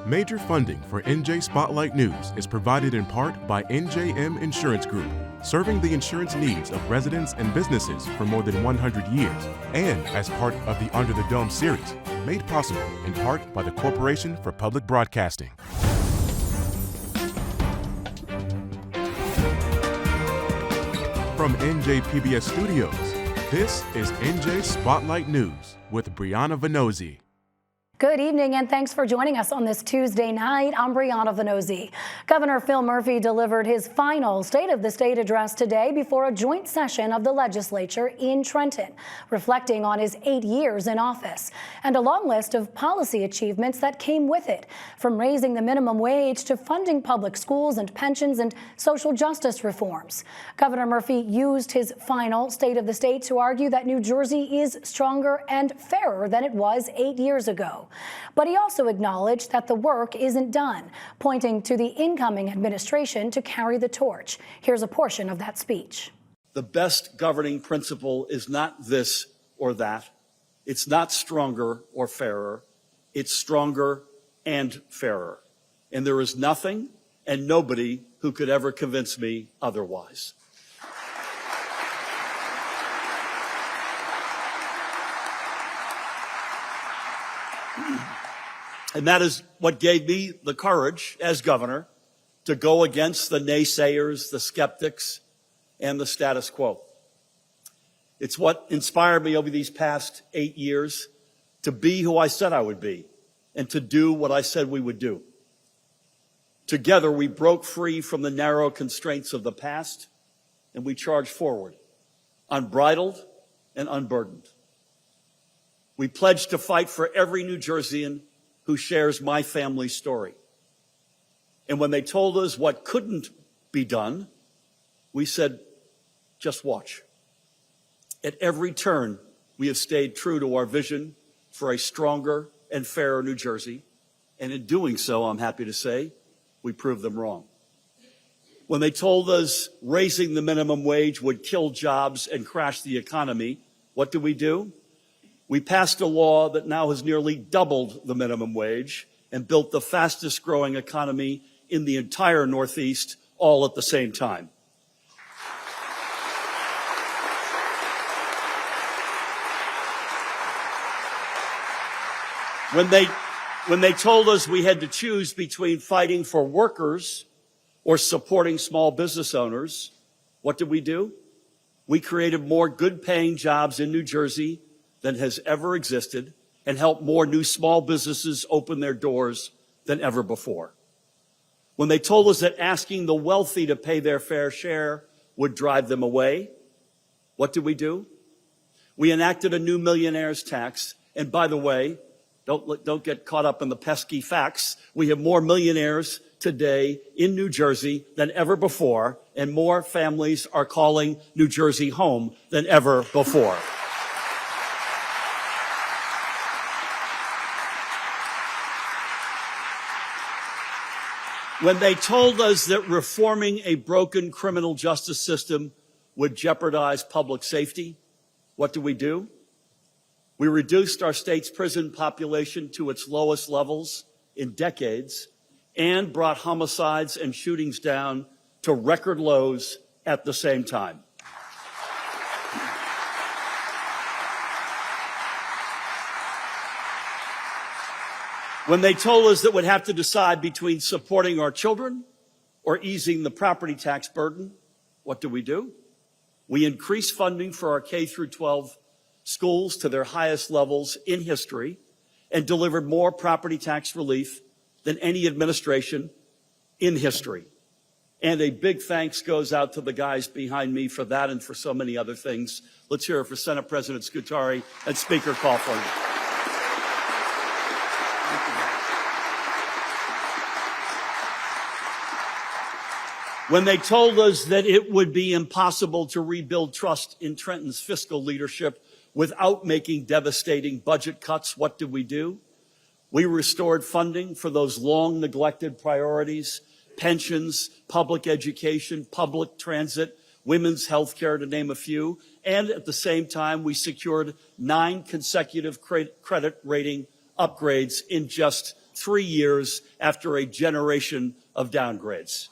Major funding for NJ Spotlight News is provided in part by NJM Insurance Group, serving the insurance needs of residents and businesses for more than 100 years, and as part of the Under the Dome series, made possible in part by the Corporation for Public Broadcasting. From NJPBS Studios, this is NJ Spotlight News with Brianna Vannozzi. Good evening and thanks for joining us on this Tuesday night. I'm Brianna Vannozzi. Governor Phil Murphy delivered his final State of the State address today before a joint session of the legislature in Trenton, reflecting on his 8 years in office and a long list of policy achievements that came with it, from raising the minimum wage to funding public schools and pensions and social justice reforms. Governor Murphy used his final State of the State to argue that New Jersey is stronger and fairer than it was 8 years ago. But he also acknowledged that the work isn't done, pointing to the incoming administration to carry the torch. Here's a portion of that speech. The best governing principle is not this or that. It's not stronger or fairer. It's stronger and fairer. And there is nothing and nobody who could ever convince me otherwise. And that is what gave me the courage as governor to go against the naysayers, the skeptics, and the status quo. It's what inspired me over these past 8 years to be who I said I would be and to do what I said we would do. Together, we broke free from the narrow constraints of the past and we charged forward, unbridled and unburdened. We pledged to fight for every New Jerseyan who shares my family's story. And when they told us what couldn't be done, we said, just watch. At every turn, we have stayed true to our vision for a stronger and fairer New Jersey. And in doing so, I'm happy to say, we proved them wrong. When they told us raising the minimum wage would kill jobs and crash the economy, what did we do? We passed a law that now has nearly doubled the minimum wage and built the fastest growing economy in the entire Northeast all at the same time. When they told us we had to choose between fighting for workers or supporting small business owners, what did we do? We created more good-paying jobs in New Jersey than has ever existed and helped more new small businesses open their doors than ever before. When they told us that asking the wealthy to pay their fair share would drive them away, what did we do? We enacted a new millionaire's tax. And by the way, don't get caught up in the pesky facts. We have more millionaires today in New Jersey than ever before, and more families are calling New Jersey home than ever before. When they told us that reforming a broken criminal justice system would jeopardize public safety, what did we do? We reduced our state's prison population to its lowest levels in decades and brought homicides and shootings down to record lows at the same time. When they told us that we'd have to decide between supporting our children or easing the property tax burden, what did we do? We increased funding for our K through 12 schools to their highest levels in history and delivered more property tax relief than any administration in history. And a big thanks goes out to the guys behind me for that and for so many other things. Let's hear it for Senate President Scutari and Speaker Coughlin. When they told us that it would be impossible to rebuild trust in Trenton's fiscal leadership without making devastating budget cuts, what did we do? We restored funding for those long neglected priorities, pensions, public education, public transit, women's health care, to name a few. And at the same time, we secured 9 consecutive credit rating upgrades in just 3 years after a generation of downgrades.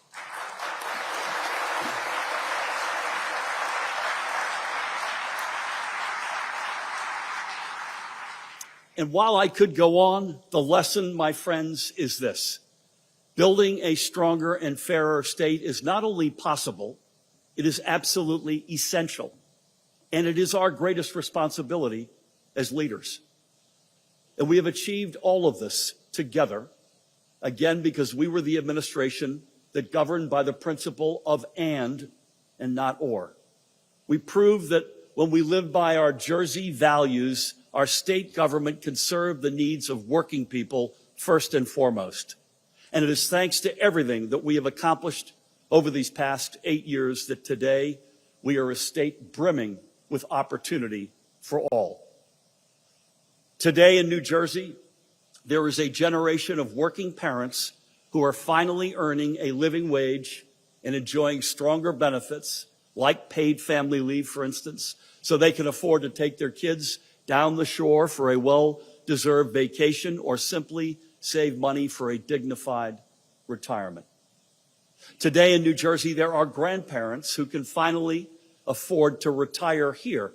And while I could go on, the lesson, my friends, is this. Building a stronger and fairer state is not only possible, it is absolutely essential. And it is our greatest responsibility as leaders. And we have achieved all of this together, again, because we were the administration that governed by the principle of and not or. We proved that when we live by our Jersey values, our state government can serve the needs of working people first and foremost. And it is thanks to everything that we have accomplished over these past 8 years that today we are a state brimming with opportunity for all. Today in New Jersey, there is a generation of working parents who are finally earning a living wage and enjoying stronger benefits, like paid family leave, for instance, so they can afford to take their kids down the shore for a well-deserved vacation or simply save money for a dignified retirement. Today in New Jersey, there are grandparents who can finally afford to retire here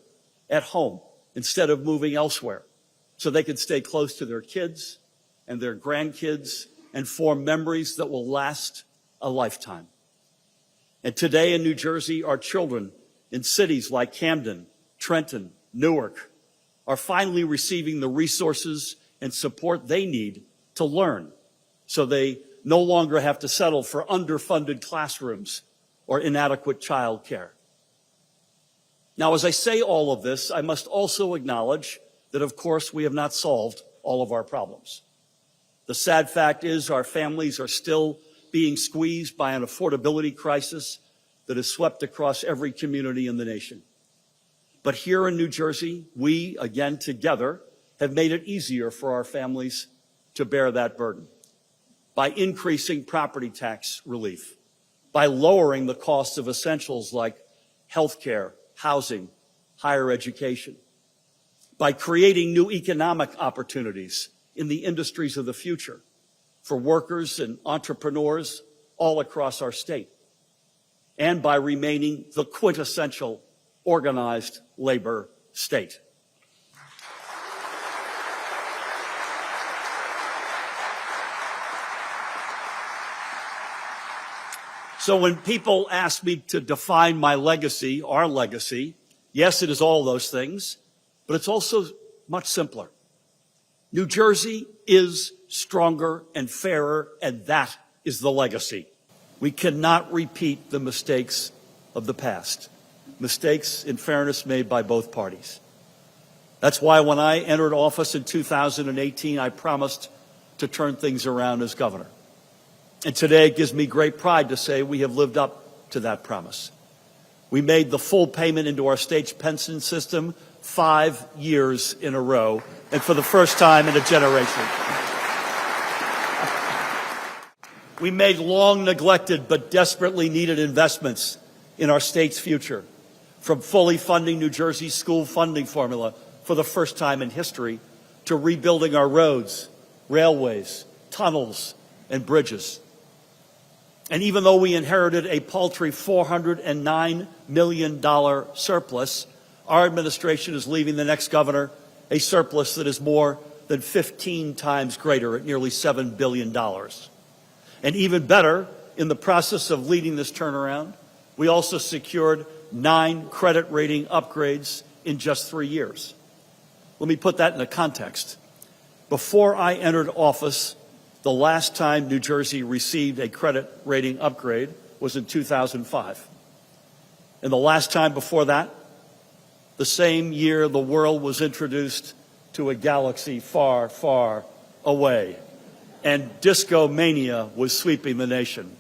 at home instead of moving elsewhere, so they can stay close to their kids and their grandkids and form memories that will last a lifetime. And today in New Jersey, our children in cities like Camden, Trenton, Newark, are finally receiving the resources and support they need to learn, so they no longer have to settle for underfunded classrooms or inadequate child care. Now, as I say all of this, I must also acknowledge that, of course, we have not solved all of our problems. The sad fact is our families are still being squeezed by an affordability crisis that has swept across every community in the nation. But here in New Jersey, we, again together, have made it easier for our families to bear that burden by increasing property tax relief, by lowering the cost of essentials like health care, housing, higher education, by creating new economic opportunities in the industries of the future for workers and entrepreneurs all across our state, and by remaining the quintessential organized labor state. So when people ask me to define my legacy, our legacy, yes, it is all those things, but it's also much simpler. New Jersey is stronger and fairer, and that is the legacy. We cannot repeat the mistakes of the past. Mistakes, in fairness, made by both parties. That's why when I entered office in 2018, I promised to turn things around as governor. And today it gives me great pride to say we have lived up to that promise. We made the full payment into our state's pension system 5 years in a row, and for the first time in a generation. We made long neglected but desperately needed investments in our state's future, from fully funding New Jersey's school funding formula for the first time in history to rebuilding our roads, railways, tunnels, and bridges. And even though we inherited a paltry $409 million surplus, our administration is leaving the next governor a surplus that is more than 15 times greater at nearly $7 billion. And even better, in the process of leading this turnaround, we also secured 9 credit rating upgrades in just 3 years. Let me put that in a context. Before I entered office, the last time New Jersey received a credit rating upgrade was in 2005. And the last time before that, the same year the world was introduced to a galaxy far, far away, and disco mania was sweeping the nation.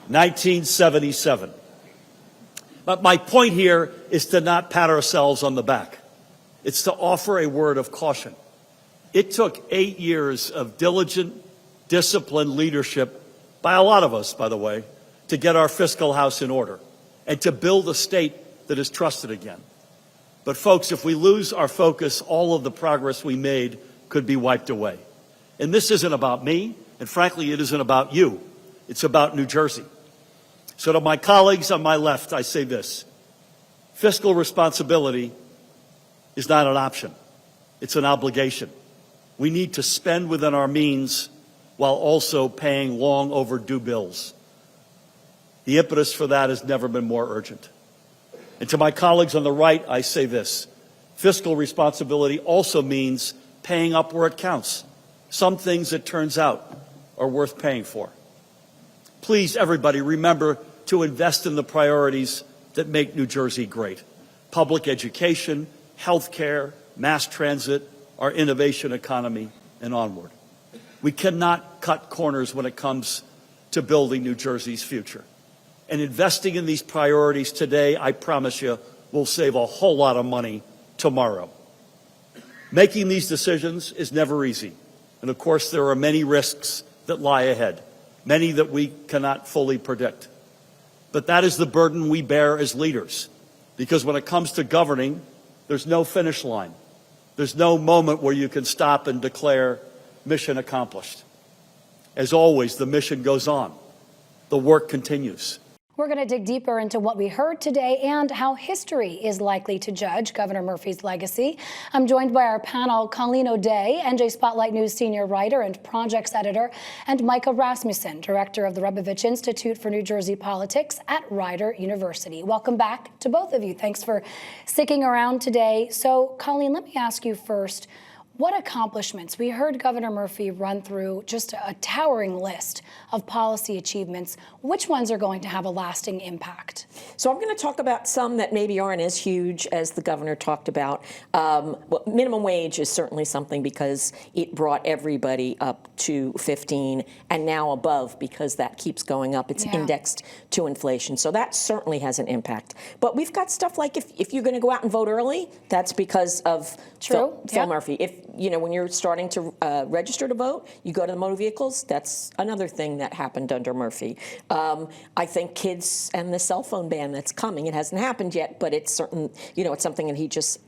1977. But my point here is to not pat ourselves on the back. It's to offer a word of caution. It took 8 years of diligent, disciplined leadership by a lot of us, by the way, to get our fiscal house in order and to build a state that is trusted again. But folks, if we lose our focus, all of the progress we made could be wiped away. And this isn't about me, and frankly, it isn't about you. It's about New Jersey. So to my colleagues on my left, I say this: fiscal responsibility is not an option. It's an obligation. We need to spend within our means while also paying long overdue bills. The impetus for that has never been more urgent. And to my colleagues on the right, I say this: fiscal responsibility also means paying up where it counts. Some things, it turns out, are worth paying for. Please, everybody, remember to invest in the priorities that make New Jersey great: public education, health care, mass transit, our innovation economy, and onward. We cannot cut corners when it comes to building New Jersey's future. And investing in these priorities today, I promise you, will save a whole lot of money tomorrow. Making these decisions is never easy. And of course, there are many risks that lie ahead, many that we cannot fully predict. But that is the burden we bear as leaders, because when it comes to governing, there's no finish line. There's no moment where you can stop and declare mission accomplished. As always, the mission goes on. The work continues. We're going to dig deeper into what we heard today and how history is likely to judge Governor Murphy's legacy. I'm joined by our panel: Colleen O'Day, NJ Spotlight News senior writer and projects editor, and Micah Rasmussen, director of the Rebovich Institute for New Jersey Politics at Rider University. Welcome back to both of you. Thanks for sticking around today. So, Colleen, let me ask you first, what accomplishments? We heard Governor Murphy run through just a towering list of policy achievements. Which ones are going to have a lasting impact? So I'm going to talk about some that maybe aren't as huge as the governor talked about. Well, minimum wage is certainly something because it brought everybody up to 15 and now above, because that keeps going up. It's indexed to inflation. So that certainly has an impact. But we've got stuff like if you're going to go out and vote early, that's because of Phil Murphy. When you're starting to register to vote, you go to the motor vehicles. That's another thing that happened under Murphy. I think kids and the cell phone ban that's coming. It hasn't happened yet, but it's certain. It's something that he just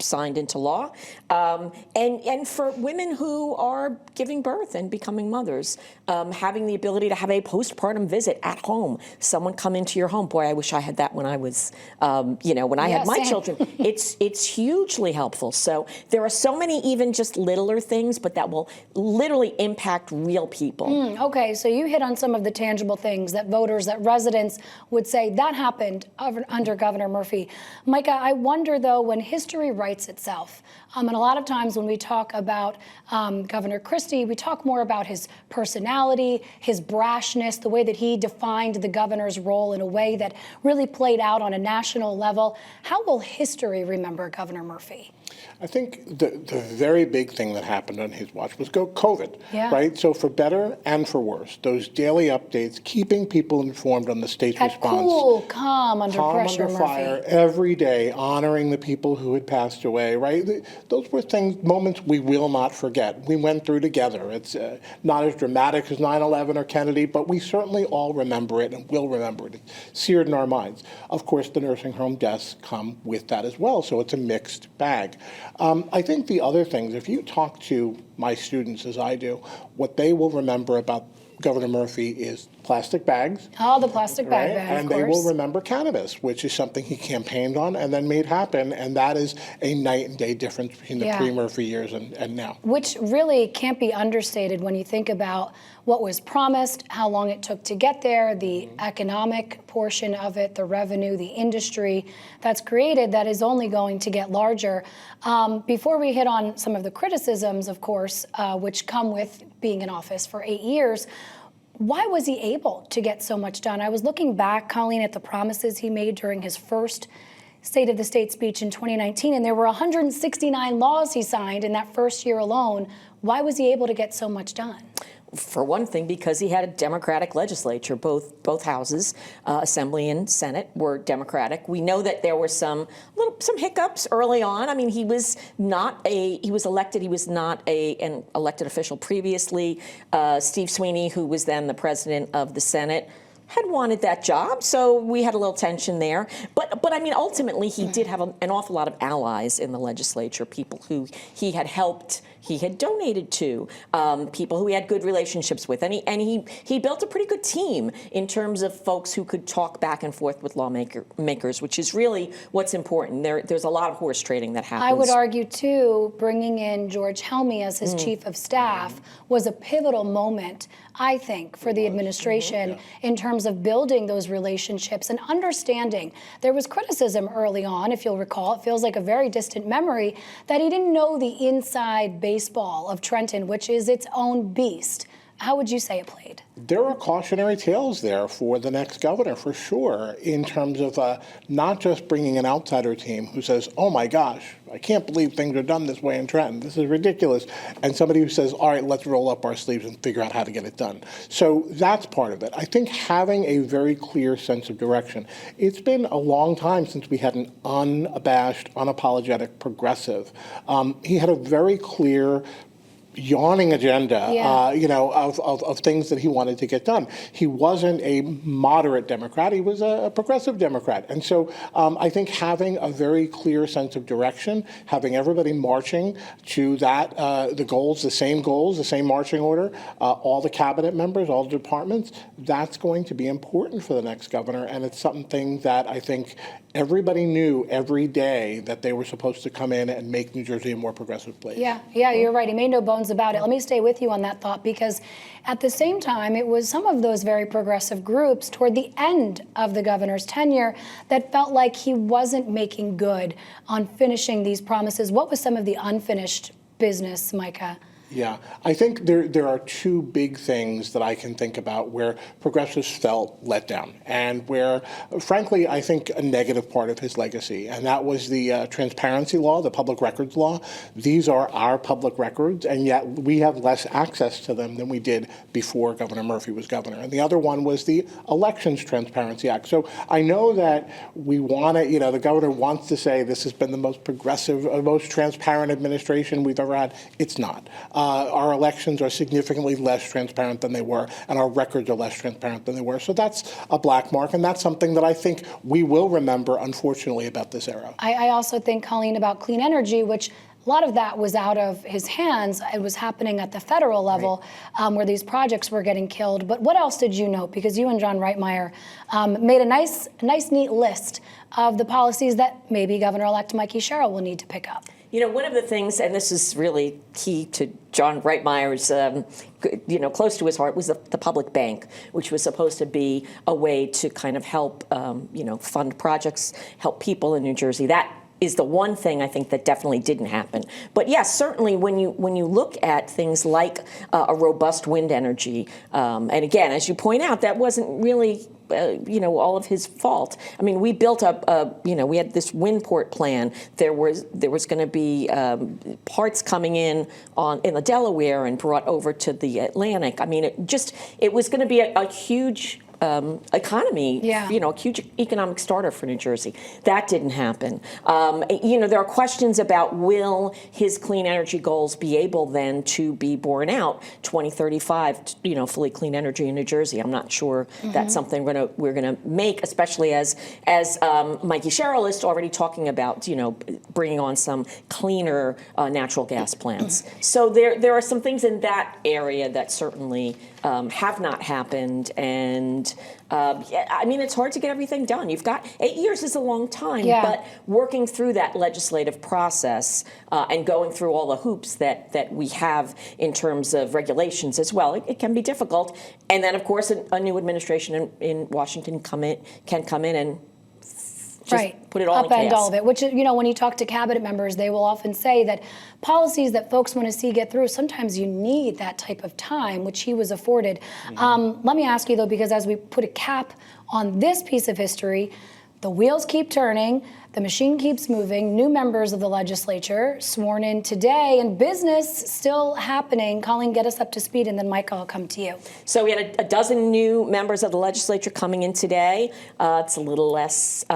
signed into law. And for women who are giving birth and becoming mothers, having the ability to have a postpartum visit at home, someone come into your home. Boy, I wish I had that when I was, when I had my children. It's hugely helpful. So there are so many even just littler things, but that will literally impact real people. Okay, so you hit on some of the tangible things that voters, that residents would say that happened under Governor Murphy. Micah, I wonder though, when history writes itself, and a lot of times when we talk about Governor Christie, we talk more about his personality, his brashness, the way that he defined the governor's role in a way that really played out on a national level. How will history remember Governor Murphy? I think the very big thing that happened on his watch was COVID, right? So for better and for worse, those daily updates, keeping people informed on the state's response. Cool, calm under pressure, under fire, Murphy. every day, honoring the people who had passed away, right? Those were moments we will not forget. We went through together. It's not as dramatic as 9/11 or Kennedy, but we certainly all remember it and will remember it. It's seared in our minds. Of course, the nursing home deaths come with that as well, so it's a mixed bag. I think the other things, if you talk to my students, as I do, what they will remember about Governor Murphy is plastic bags. Oh, the plastic bag ban, and they will remember cannabis, which is something he campaigned on and then made happen, and that is a night and day difference between the pre-Murphy years and now. Which really can't be understated when you think about what was promised, how long it took to get there, the economic portion of it, the revenue, the industry that's created that is only going to get larger. Before we hit on some of the criticisms, of course, which come with being in office for 8 years, why was he able to get so much done? I was looking back, Colleen, at the promises he made during his first State of the State speech in 2019, and there were 169 laws he signed in that first year alone. Why was he able to get so much done? For one thing, because he had a Democratic legislature. Both houses, Assembly and Senate, were Democratic. We know that there were some hiccups early on. I mean, he was elected. He was not an elected official previously. Steve Sweeney, who was then the president of the Senate, had wanted that job, so we had a little tension there. But I mean, ultimately, he did have an awful lot of allies in the legislature, people who he had helped he had donated to, people who he had good relationships with, and he built a pretty good team in terms of folks who could talk back and forth with lawmakers, which is really what's important. There's a lot of horse trading that happens. I would argue, too, bringing in George Helmy as his chief of staff was a pivotal moment, I think, for the administration in terms of building those relationships and understanding. There was criticism early on, if you'll recall, it feels like a very distant memory, that he didn't know the inside baseball of Trenton, which is its own beast. How would you say it played? There are cautionary tales there for the next governor, for sure, in terms of not just bringing an outsider team who says, oh my gosh, I can't believe things are done this way in Trenton. This is ridiculous. And somebody who says, all right, let's roll up our sleeves and figure out how to get it done. So that's part of it. I think having a very clear sense of direction. It's been a long time since we had an unabashed, unapologetic progressive. He had a very clear yawning agenda, of things that he wanted to get done. He wasn't a moderate Democrat. He was a progressive Democrat. And so I think having a very clear sense of direction, having everybody marching to that, the same marching order, all the cabinet members, all the departments, that's going to be important for the next governor. And it's something that I think everybody knew every day that they were supposed to come in and make New Jersey a more progressive place. Yeah, you're right. He made no bones about it. Let me stay with you on that thought, because at the same time, it was some of those very progressive groups toward the end of the governor's tenure that felt like he wasn't making good on finishing these promises. What was some of the unfinished business, Micah? Yeah, I think there are two big things that I can think about where progressives felt let down, and where, frankly, I think a negative part of his legacy, and that was the transparency law, the public records law. These are our public records, and yet we have less access to them than we did before Governor Murphy was governor. And the other one was the Elections Transparency Act. So I know that we want to, the governor wants to say this has been the most progressive, most transparent administration we've ever had. It's not. Our elections are significantly less transparent than they were, and our records are less transparent than they were. So that's a black mark, and that's something that I think we will remember, unfortunately, about this era. I also think, Colleen, about clean energy, which a lot of that was out of his hands. It was happening at the federal level, where these projects were getting killed. But what else did you note? Because you and John Reitmeyer made a nice, neat list of the policies that maybe Governor-elect Mikey Sherrill will need to pick up. One of the things, and this is really key to John Reitmeyer's, close to his heart, was the public bank, which was supposed to be a way to kind of help, fund projects, help people in New Jersey. That is the one thing I think that definitely didn't happen. But yes, certainly when you look at things like a robust wind energy, and again, as you point out, that wasn't really all of his fault. I mean, we built up, we had this Windport plan. There was going to be parts coming in the Delaware and brought over to the Atlantic. I mean, it was going to be a huge economy, a huge economic starter for New Jersey. That didn't happen. There are questions about will his clean energy goals be able then to be borne out 2035, fully clean energy in New Jersey. I'm not sure that's something we're gonna make, especially as Mikey Sherrill is already talking about, bringing on some cleaner natural gas plants. So there are some things in that area that certainly have not happened, and it's hard to get everything done. You've got 8 years is a long time, but working through that legislative process and going through all the hoops that we have in terms of regulations as well, it can be difficult. And then, of course, a new administration in Washington can come in and put it all in chaos. Upend all of it, which, when you talk to cabinet members, they will often say that policies that folks want to see get through, sometimes you need that type of time, which he was afforded. Let me ask you, though, because as we put a cap on this piece of history, the wheels keep turning, the machine keeps moving, new members of the legislature sworn in today, and business still happening. Colleen, get us up to speed, and then Michael, I'll come to you. So we had a dozen new members of the legislature coming in today. It's a little less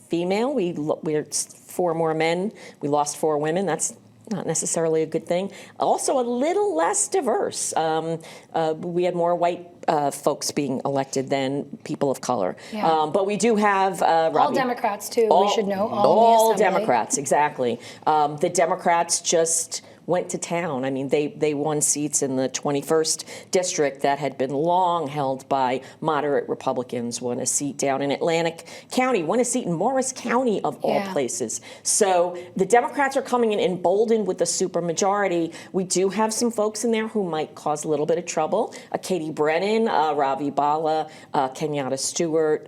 female. We're 4 more men. We lost 4 women. That's not necessarily a good thing. Also a little less diverse. We had more white folks being elected than people of color. But we do have all Democrats too. We should know all Democrats, exactly. The Democrats just went to town. I mean, they won seats in the 21st district that had been long held by moderate Republicans, won a seat down in Atlantic County, won a seat in Morris County of all places. So the Democrats are coming in emboldened with the supermajority. We do have some folks in there who might cause a little bit of trouble. Katie Brennan, Ravi Bala, Kenyatta Stewart.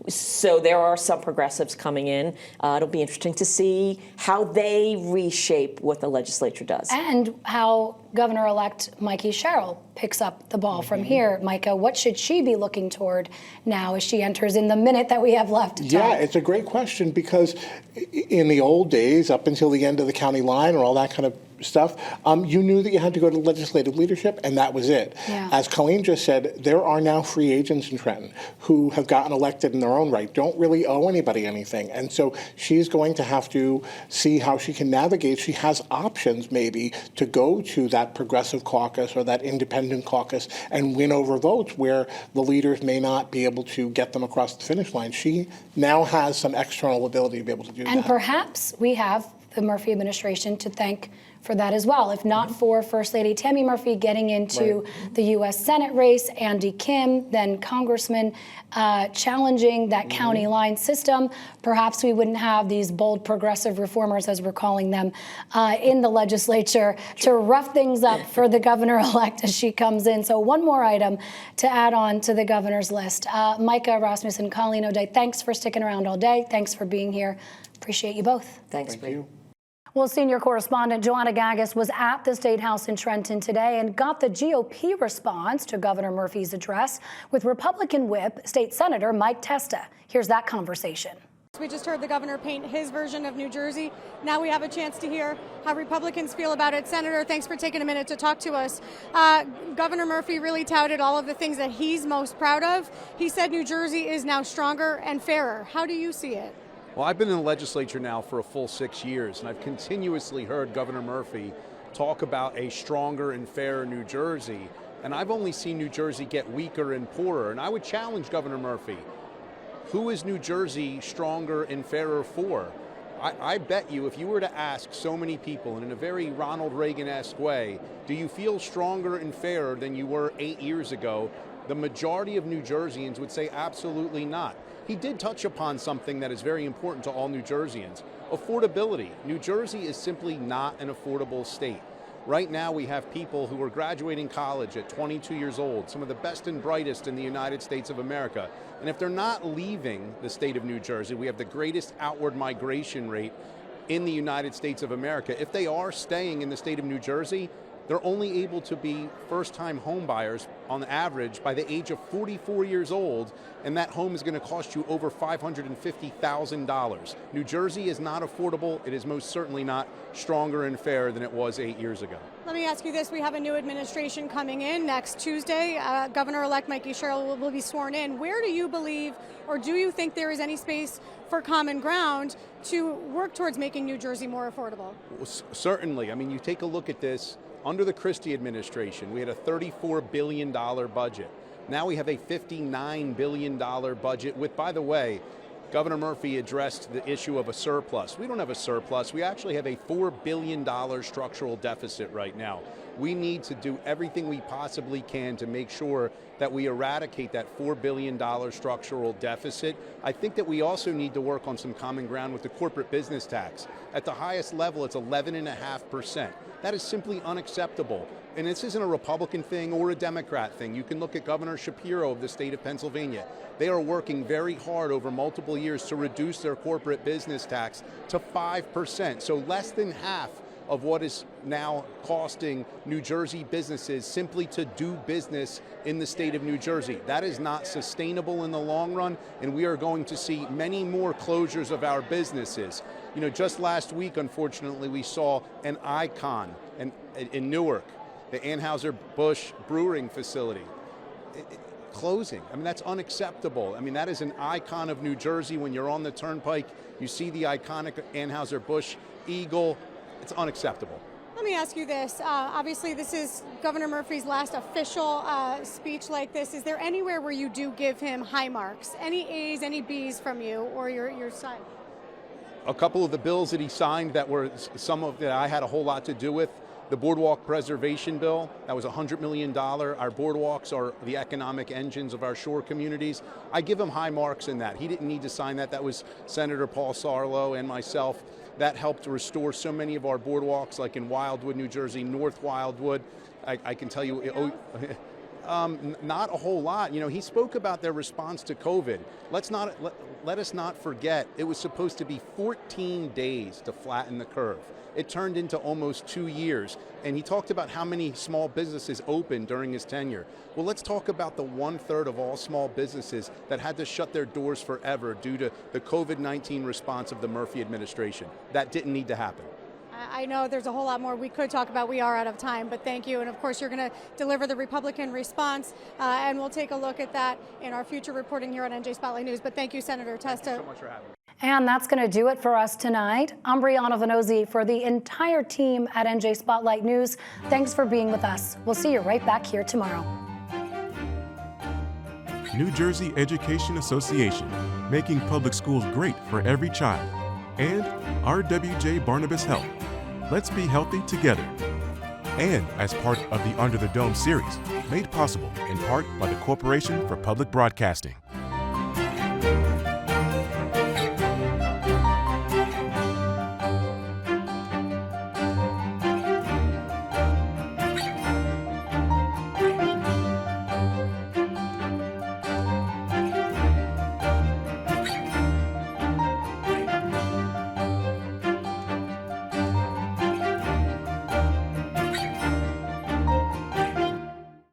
So there are some progressives coming in. It'll be interesting to see how they reshape what the legislature does. And how Governor-elect Mikey Sherrill picks up the ball from here. Micah, what should she be looking toward now as she enters in the minute that we have left to talk? Yeah, it's a great question, because in the old days, up until the end of the county line or all that kind of stuff, you knew that you had to go to legislative leadership, and that was it. Yeah. As Colleen just said, there are now free agents in Trenton who have gotten elected in their own right, don't really owe anybody anything. And so she's going to have to see how she can navigate. She has options maybe to go to that progressive caucus or that independent caucus and win over votes where the leaders may not be able to get them across the finish line. She now has some external ability to be able to do that. And perhaps we have the Murphy administration to thank for that as well. If not for First Lady Tammy Murphy getting into the U.S. Senate race, Andy Kim, then Congressman, challenging that county line system, perhaps we wouldn't have these bold progressive reformers, as we're calling them, in the legislature to rough things up for the governor-elect as she comes in. So one more item to add on to the governor's list. Micah Rasmussen, Colleen O'Day, thanks for sticking around all day. Thanks for being here. Appreciate you both. Thanks, Thank you. Well, senior correspondent Joanna Gagos was at the State House in Trenton today and got the GOP response to Governor Murphy's address with Republican whip State Senator Mike Testa. Here's that conversation. We just heard the governor paint his version of New Jersey. Now we have a chance to hear how Republicans feel about it. Senator, thanks for taking a minute to talk to us. Governor Murphy really touted all of the things that he's most proud of. He said New Jersey is now stronger and fairer. How do you see it? Well, I've been in the legislature now for a full 6 years, and I've continuously heard Governor Murphy talk about a stronger and fairer New Jersey, and I've only seen New Jersey get weaker and poorer, and I would challenge Governor Murphy. Who is New Jersey stronger and fairer for? I bet you if you were to ask so many people, and in a very Ronald Reagan-esque way, do you feel stronger and fairer than you were 8 years ago? The majority of New Jerseyans would say absolutely not. He did touch upon something that is very important to all New Jerseyans. Affordability. New Jersey is simply not an affordable state. Right now we have people who are graduating college at 22 years old, some of the best and brightest in the United States of America. And if they're not leaving the state of New Jersey, we have the greatest outward migration rate in the United States of America. If they are staying in the state of New Jersey, they're only able to be first-time home buyers on average by the age of 44 years old, and that home is going to cost you over $550,000. New Jersey is not affordable. It is most certainly not stronger and fairer than it was 8 years ago. Let me ask you this. We have a new administration coming in next Tuesday. Governor-elect Mikey Sherrill will be sworn in. Where do you believe, or do you think there is any space for common ground to work towards making New Jersey more affordable? Well, certainly. I mean, you take a look at this. Under the Christie administration, we had a $34 billion budget. Now we have a $59 billion budget with, by the way, Governor Murphy addressed the issue of a surplus. We don't have a surplus. We actually have a $4 billion structural deficit right now. We need to do everything we possibly can to make sure that we eradicate that $4 billion structural deficit. I think that we also need to work on some common ground with the corporate business tax. At the highest level, it's 11.5%. That is simply unacceptable. And this isn't a Republican thing or a Democrat thing. You can look at Governor Shapiro of the state of Pennsylvania. They are working very hard over multiple years to reduce their corporate business tax to 5%. So less than half of what is now costing New Jersey businesses simply to do business in the state of New Jersey. That is not sustainable in the long run, and we are going to see many more closures of our businesses. You know, just last week, unfortunately, we saw an icon in Newark, the Anheuser-Busch brewing facility, closing. I mean, that's unacceptable. I mean, that is an icon of New Jersey. When you're on the turnpike, you see the iconic Anheuser-Busch eagle. It's unacceptable. Let me ask you this. Obviously, this is Governor Murphy's last official speech like this. Is there anywhere where you do give him high marks? Any A's, any B's from you or your side? a couple of the bills that he signed that were some of that I had a whole lot to do with. The boardwalk preservation bill, that was $100 million. Our boardwalks are the economic engines of our shore communities. I give him high marks in that. He didn't need to sign that. That was Senator Paul Sarlo and myself. That helped restore so many of our boardwalks, like in Wildwood, New Jersey, North Wildwood. I can tell you, not a whole lot. You know, he spoke about their response to COVID. Let us not forget, it was supposed to be 14 days to flatten the curve. It turned into almost 2 years. And he talked about how many small businesses opened during his tenure. Well, let's talk about the 1/3 of all small businesses that had to shut their doors forever due to the COVID-19 response of the Murphy administration. That didn't need to happen. I know there's a whole lot more we could talk about. We are out of time, but thank you. And of course, you're going to deliver the Republican response, and we'll take a look at that in our future reporting here on NJ Spotlight News. But thank you, Senator Testa. Thank you so much for having me. And that's going to do it for us tonight. I'm Brianna Vannozzi for the entire team at NJ Spotlight News. Thanks for being with us. We'll see you right back here tomorrow. New Jersey Education Association, making public schools great for every child. And RWJ Barnabas Health. Let's be healthy together. And as part of the Under the Dome series, made possible in part by the Corporation for Public Broadcasting.